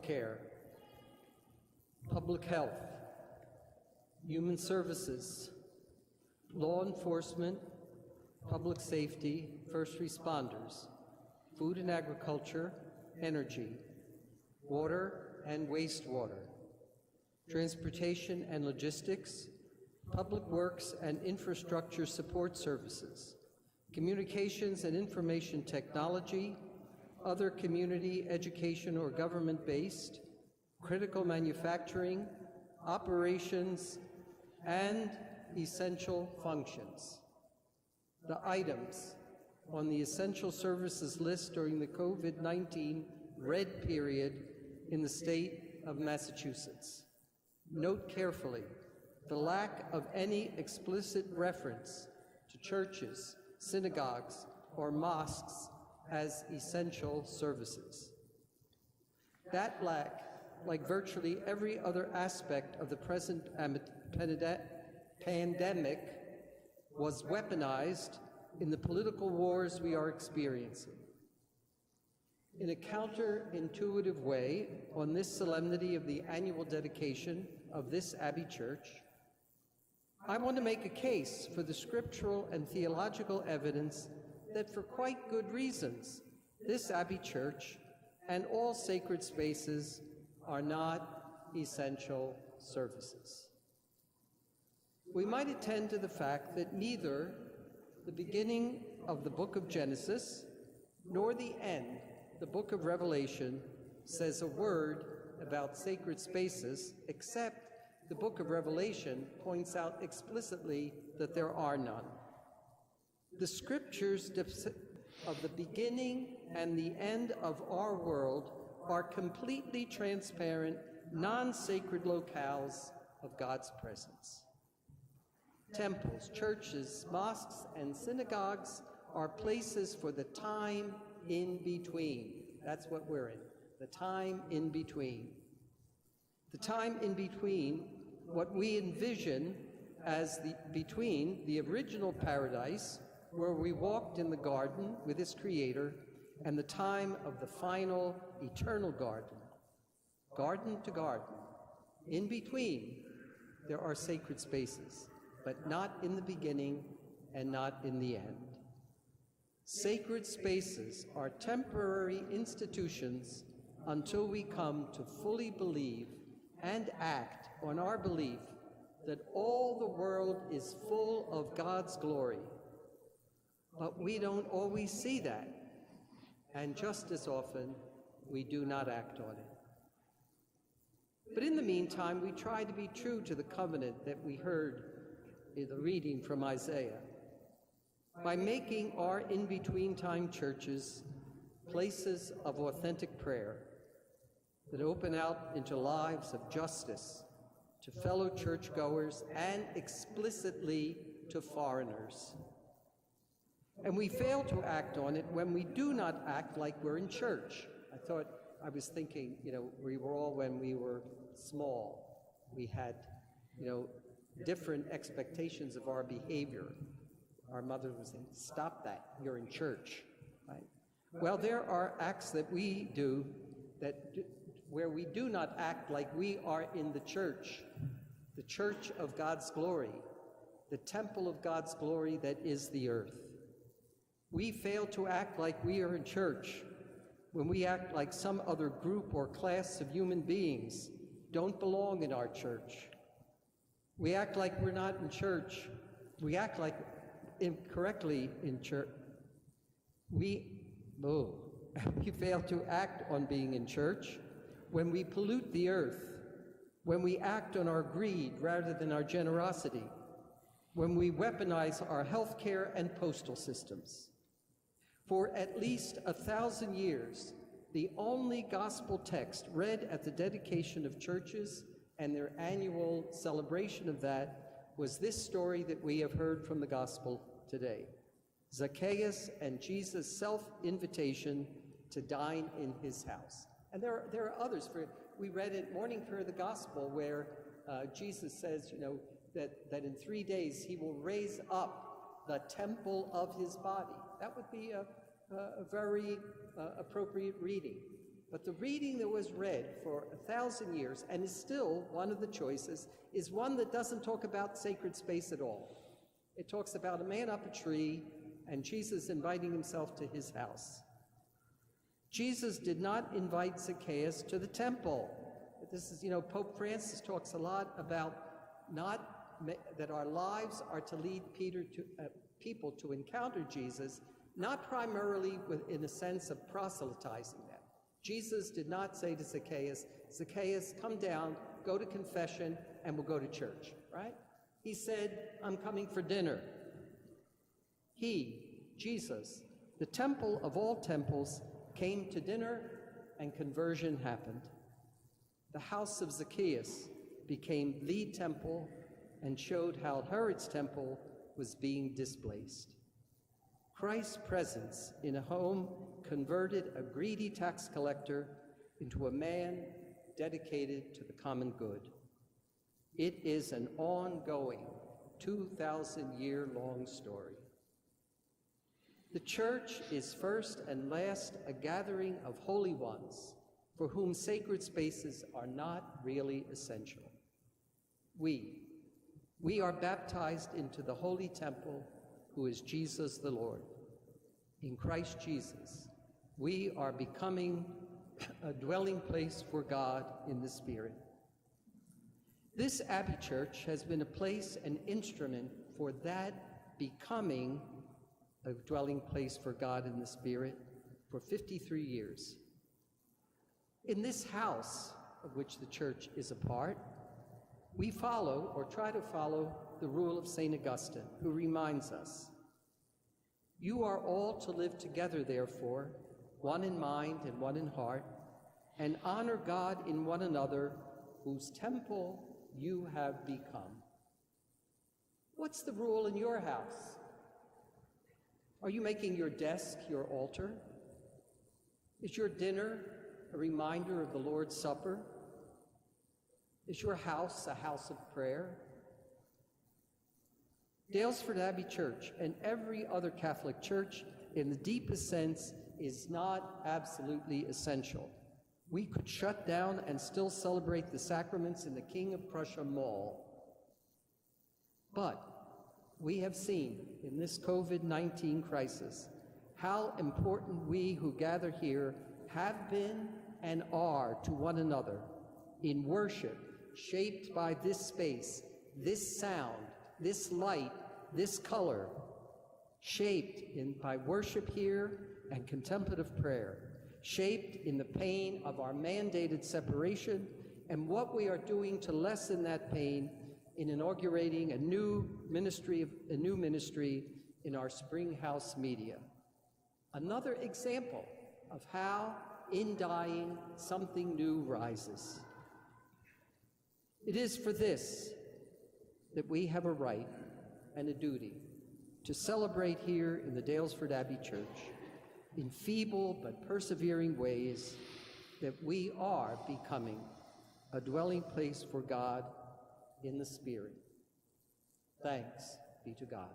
care, public health, human services, law enforcement, public safety, first responders, food and agriculture, energy, water and wastewater, transportation and logistics, public works and infrastructure support services, communications and information technology, other community, education, or government-based, critical manufacturing, operations, and essential functions. The items on the essential services list during the COVID-19 red period in the state of Massachusetts. Note carefully the lack of any explicit reference to churches, synagogues, or mosques as essential services. That lack, like virtually every other aspect of the present pandemic, was weaponized in the political wars we are experiencing. In a counterintuitive way, on this solemnity of the annual dedication of this Abbey Church, I want to make a case for the scriptural and theological evidence that for quite good reasons, this Abbey Church and all sacred spaces are not essential services. We might attend to the fact that neither the beginning of the book of Genesis nor the end, the book of Revelation, says a word about sacred spaces, except the book of Revelation points out explicitly that there are none. The scriptures of the beginning and the end of our world are completely transparent, non-sacred locales of God's presence. Temples, churches, mosques, and synagogues are places for the time in between. That's what we're in, the time in between. The time in between, what we envision as between the original paradise, where we walked in the garden with its creator, and the time of the final eternal garden, garden to garden. In between, there are sacred spaces, but not in the beginning and not in the end. Sacred spaces are temporary institutions until we come to fully believe and act on our belief that all the world is full of God's glory. But we don't always see that, and just as often, we do not act on it. But in the meantime, we try to be true to the covenant that we heard in the reading from Isaiah by making our in-between time churches places of authentic prayer that open out into lives of justice to fellow churchgoers and explicitly to foreigners. And we fail to act on it when we do not act like we're in church. I was thinking, we were all, when we were small, we had, different expectations of our behavior. Our mother was saying, stop that, you're in church, right? Well, there are acts that we do where we do not act like we are in the church of God's glory, the temple of God's glory that is the earth. We fail to act like we are in church when we act like some other group or class of human beings don't belong in our church. We act like we're not in church. We act like incorrectly in church. We fail to act on being in church when we pollute the earth, when we act on our greed rather than our generosity, when we weaponize our health care and postal systems. For at least 1,000 years, the only gospel text read at the dedication of churches and their annual celebration of that was this story that we have heard from the gospel today: Zacchaeus and Jesus' self-invitation to dine in his house. And there are others. We read it morning prayer of the gospel where Jesus says, that in 3 days he will raise up the temple of his body. That would be a very appropriate reading. But the reading that was read for 1,000 years, and is still one of the choices, is one that doesn't talk about sacred space at all. It talks about a man up a tree and Jesus inviting himself to his house. Jesus did not invite Zacchaeus to the temple. This is, Pope Francis talks a lot about that our lives are to lead people to encounter Jesus, not primarily in a sense of proselytizing them. Jesus did not say to Zacchaeus, Zacchaeus, come down, go to confession, and we'll go to church, right? He said, I'm coming for dinner. He, Jesus, the temple of all temples, came to dinner, and conversion happened. The house of Zacchaeus became the temple and showed how Herod's temple was being displaced. Christ's presence in a home converted a greedy tax collector into a man dedicated to the common good. It is an ongoing 2,000-year-long story. The church is first and last a gathering of holy ones for whom sacred spaces are not really essential. We are baptized into the holy temple, who is Jesus the Lord. In Christ Jesus, we are becoming a dwelling place for God in the Spirit. This Abbey Church has been a place, an instrument for that becoming a dwelling place for God in the Spirit for 53 years. In this house, of which the church is a part, we follow, or try to follow, the rule of St. Augustine, who reminds us, you are all to live together, therefore, one in mind and one in heart, and honor God in one another, whose temple you have become. What's the rule in your house? Are you making your desk your altar? Is your dinner a reminder of the Lord's Supper? Is your house a house of prayer? Dalesford Abbey Church and every other Catholic church, in the deepest sense, is not absolutely essential. We could shut down and still celebrate the sacraments in the King of Prussia Mall. But we have seen in this COVID-19 crisis how important we who gather here have been and are to one another in worship shaped by this space, this sound, this light, this color, shaped by worship here and contemplative prayer, shaped in the pain of our mandated separation and what we are doing to lessen that pain in inaugurating a new ministry in our Spring House media. Another example of how, in dying, something new rises. It is for this that we have a right and a duty to celebrate here in the Dalesford Abbey Church, in feeble but persevering ways, that we are becoming a dwelling place for God in the Spirit. Thanks be to God.